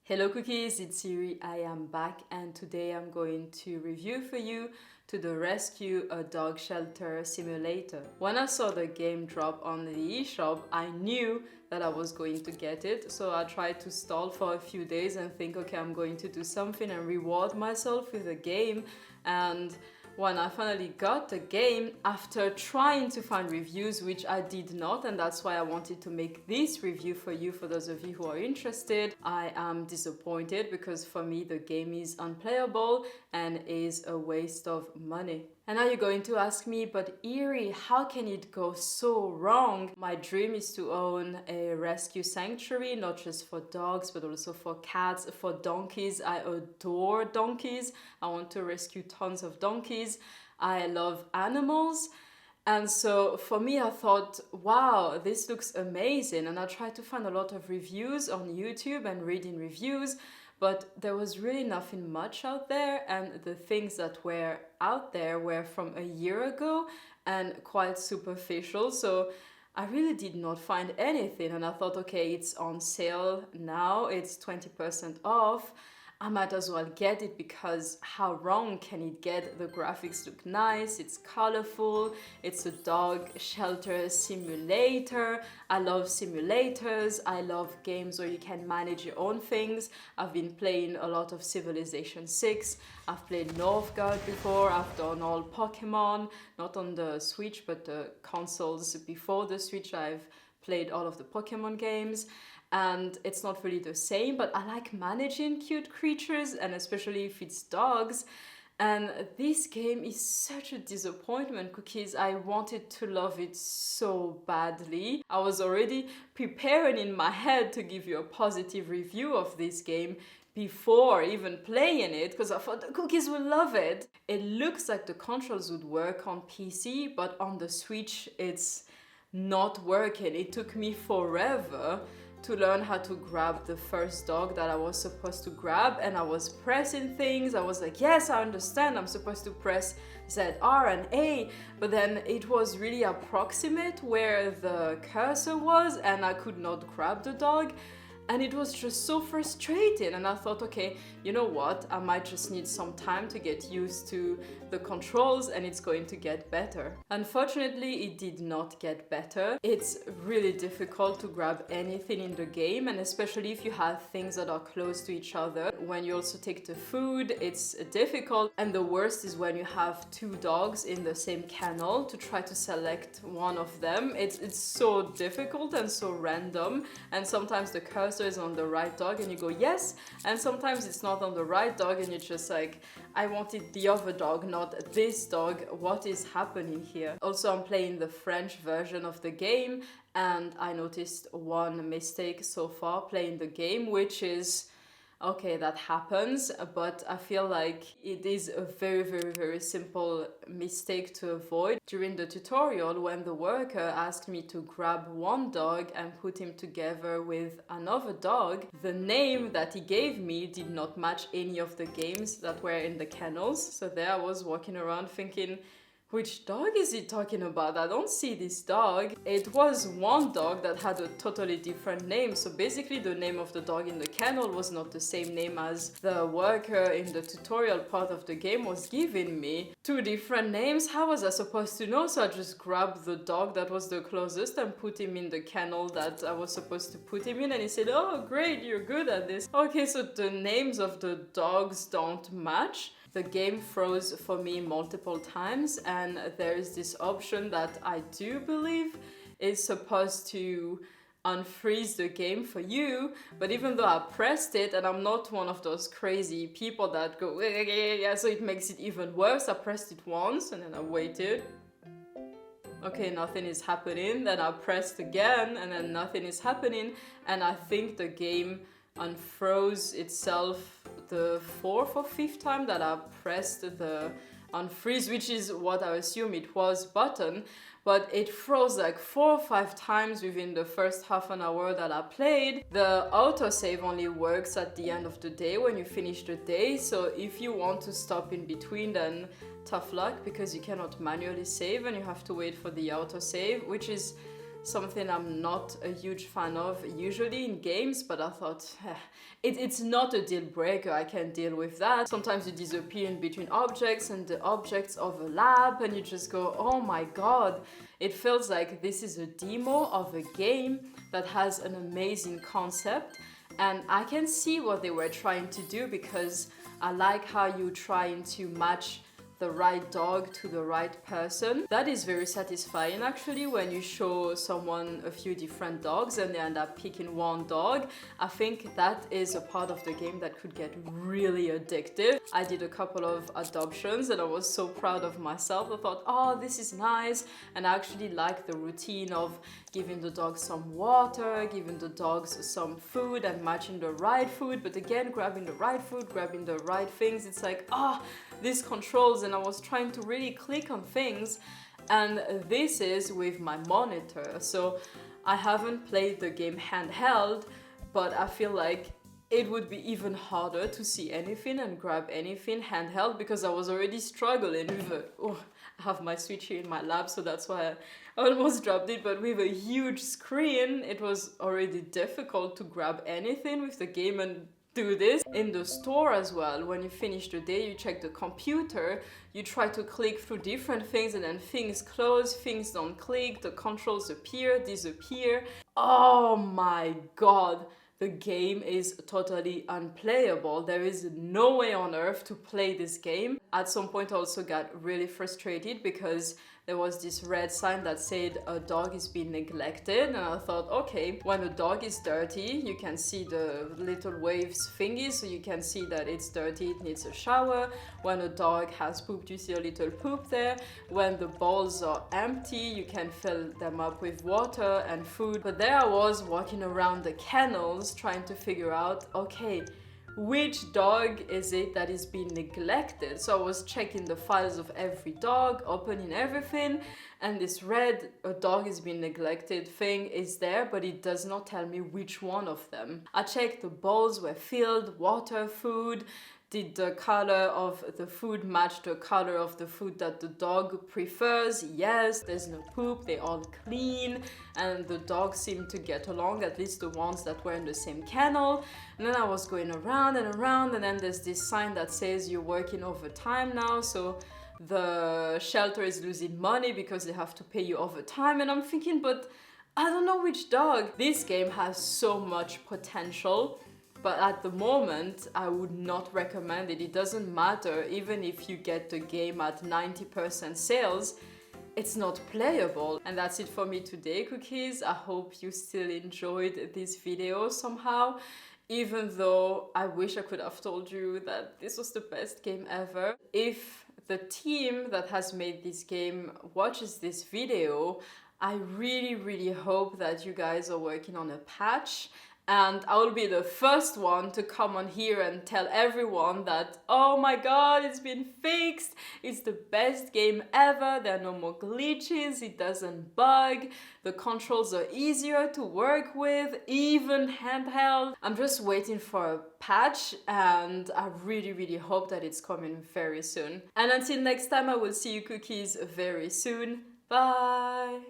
Hello cookies, it's Siri. I am back and today I'm going to review for you To the Rescue, a dog shelter simulator. When I saw the game drop on the eShop, I knew that I was going to get it, so I tried to stall for a few days and think, okay, I'm going to do something and reward myself with a game. And when I finally got the game, after trying to find reviews, which I did not, and that's why I wanted to make this review for you, for those of you who are interested, I am disappointed because for me the game is unplayable and is a waste of money. And now you're going to ask me, but Eerie, how can it go so wrong? My dream is to own a rescue sanctuary, not just for dogs, but also for cats, for donkeys. I adore donkeys. I want to rescue tons of donkeys. I love animals. And so for me, I thought, wow, this looks amazing. And I tried to find a lot of reviews on YouTube and reading reviews, but there was really nothing much out there, and the things that were out there were from a year ago and quite superficial, so I really did not find anything. And I thought, okay, it's on sale now, it's 20% off, I might as well get it, because how wrong can it get? The graphics look nice, it's colorful, it's a dog shelter simulator. I love simulators, I love games where you can manage your own things. I've been playing a lot of Civilization 6, I've played Northgard before, I've done all Pokemon, not on the Switch, but the consoles before the Switch. I've played all of the Pokemon games. And it's not really the same, but I like managing cute creatures, and especially if it's dogs. And this game is such a disappointment, cookies. I wanted to love it so badly. I was already preparing in my head to give you a positive review of this game before even playing it, because I thought the cookies will love it. It looks like the controls would work on PC, but on the Switch it's not working. It took me forever to learn how to grab the first dog that I was supposed to grab, and I was pressing things. I was like, yes, I understand, I'm supposed to press Z, R, and A, but then it was really approximate where the cursor was and I could not grab the dog. And it was just so frustrating, and I thought, okay, you know what, I might just need some time to get used to the controls and it's going to get better. Unfortunately, it did not get better. It's really difficult to grab anything in the game, and especially if you have things that are close to each other. When you also take the food, it's difficult, and the worst is when you have two dogs in the same kennel to try to select one of them. It's so difficult and so random, and sometimes the cursor is on the right dog and you go yes, and sometimes it's not on the right dog and you're just like, I wanted the other dog, not this dog. What is happening here? Also, I'm playing the French version of the game, and I noticed one mistake so far playing the game, which is, okay, that happens, but I feel like it is a very simple mistake to avoid. During the tutorial, when the worker asked me to grab one dog and put him together with another dog, the name that he gave me did not match any of the games that were in the kennels. So there I was walking around thinking, which dog is he talking about? I don't see this dog. It was one dog that had a totally different name. So basically the name of the dog in the kennel was not the same name as the worker in the tutorial part of the game was giving me. Two different names? How was I supposed to know? So I just grabbed the dog that was the closest and put him in the kennel that I was supposed to put him in, and he said, oh great, you're good at this. Okay, so the names of the dogs don't match. The game froze for me multiple times, and there's this option that I do believe is supposed to unfreeze the game for you, but even though I pressed it, and I'm not one of those crazy people that go yeah, so it makes it even worse, I pressed it once and then I waited. Okay, nothing is happening. Then I pressed again and then nothing is happening, and I think the game unfroze itself the fourth or fifth time that I pressed the unfreeze, which is what I assume it was, button, but it froze like 4 or 5 times within the first half an hour that I played. The autosave only works at the end of the day when you finish the day, so if you want to stop in between, then tough luck, because you cannot manually save and you have to wait for the autosave, which is something I'm not a huge fan of usually in games, but I thought it's not a deal breaker, I can deal with that. Sometimes you disappear in between objects and the objects overlap and you just go, oh my god. It feels like this is a demo of a game that has an amazing concept, and I can see what they were trying to do, because I like how you trying to match the right dog to the right person. That is very satisfying actually, when you show someone a few different dogs and they end up picking one dog. I think that is a part of the game that could get really addictive. I did a couple of adoptions and I was so proud of myself. I thought, oh, this is nice. And I actually like the routine of giving the dogs some water, giving the dogs some food and matching the right food, but again, grabbing the right food, grabbing the right things. It's like, these controls, and I was trying to really click on things, and this is with my monitor. So I haven't played the game handheld, but I feel like it would be even harder to see anything and grab anything handheld, because I was already struggling with I have my Switch here in my lap, so that's why I almost dropped it, but with a huge screen, it was already difficult to grab anything with the game and do this. In the store as well, when you finish the day, you check the computer, you try to click through different things and then things close, things don't click, the controls appear, disappear. Oh my god. The game is totally unplayable. There is no way on earth to play this game. At some point I also got really frustrated because there was this red sign that said a dog is being neglected, and I thought, okay, when a dog is dirty, you can see the little waves thingy, so you can see that it's dirty, it needs a shower. When a dog has pooped, you see a little poop there. When the bowls are empty, you can fill them up with water and food. But there I was walking around the kennels trying to figure out, okay, which dog is it that is being neglected? So I was checking the files of every dog, opening everything, and this red "a dog is being neglected" thing is there, but it does not tell me which one of them. I checked the bowls were filled, water, food. Did the color of the food match the color of the food that the dog prefers? Yes, there's no poop, they're all clean, and the dogs seem to get along, at least the ones that were in the same kennel. And then I was going around, and then there's this sign that says you're working overtime now, so the shelter is losing money because they have to pay you overtime. And I'm thinking, but I don't know which dog. This game has so much potential. But at the moment, I would not recommend it. It doesn't matter, even if you get the game at 90% sales, it's not playable. And that's it for me today, cookies. I hope you still enjoyed this video somehow, even though I wish I could have told you that this was the best game ever. If the team that has made this game watches this video, I really hope that you guys are working on a patch. And I will be the first one to come on here and tell everyone that, oh my god, it's been fixed, it's the best game ever, there are no more glitches, it doesn't bug, the controls are easier to work with, even handheld. I'm just waiting for a patch, and I really hope that it's coming very soon. And until next time, I will see you cookies very soon. Bye!